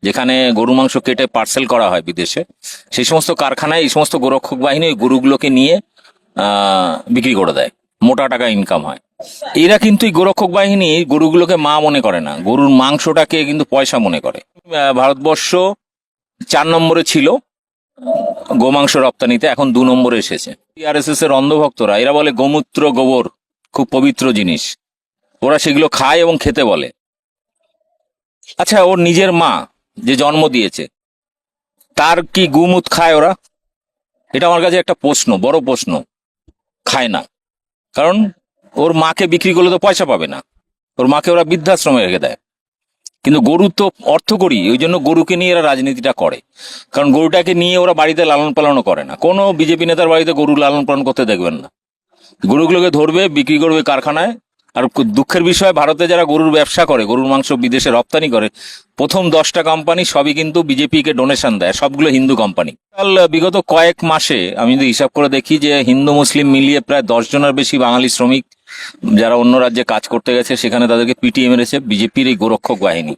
যেখানে গরু মাংস কেটে পার্সেল করা হয় বিদেশে, সেই সমস্ত কারখানায় এই সমস্ত গোরক্ষক বাহিনী ওই গরুগুলোকে নিয়ে বিক্রি করে দেয়, মোটা টাকা ইনকাম হয়। এরা কিন্তু এই গোরক্ষক বাহিনী গরুগুলোকে মা মনে করে না, গরুর মাংসটাকে কিন্তু পয়সা মনে করে। ভারতবর্ষ 4 নম্বরে ছিল গোমাংস রপ্তানিতে, এখন 2 নম্বরে এসেছে। আরএসএস এর অন্ধভক্তরা এরা বলে গোমূত্র গোবর খুব পবিত্র জিনিস, ওরা সেগুলো খায় এবং খেতে বলে। আচ্ছা, ওর নিজের মা যে জন্ম দিয়েছে তার কি গুমুত খায় ওরা? এটা আমার কাছে একটা প্রশ্ন, বড় প্রশ্ন। খায় না, কারণ ওর মাকে বিক্রি করলে তো পয়সা পাবে না, ওর মাকে ওরা বৃদ্ধাশ্রমে রেখে দেয়। কিন্তু গরু তো অর্থ করি, ওই জন্য গরুকে নিয়ে এরা রাজনীতিটা করে, কারণ গরুটাকে নিয়ে ওরা বাড়িতে লালন পালনও করে না। কোনো বিজেপি নেতার বাড়িতে গরু লালন পালন করতে দেখবেন না, গরুগুলোকে ধরবে, বিক্রি করবে কারখানায়। আর দুঃখের বিষয়, ভারতে যারা গরুর ব্যবসা করে, গরুর মাংস বিদেশে রপ্তানি করে, প্রথম 10টা কোম্পানি সবই কিন্তু বিজেপিকে ডোনেশন দেয়, সবগুলো হিন্দু কোম্পানি। বিগত কয়েক মাসে আমি যদি হিসাব করে দেখি যে হিন্দু মুসলিম মিলিয়ে প্রায় 10 জনের বেশি বাঙালি শ্রমিক যারা অন্য রাজ্যে কাজ করতে গেছে, সেখানে তাদেরকে পিটিয়ে মেরেছে বিজেপির এই গোরক্ষক বাহিনী।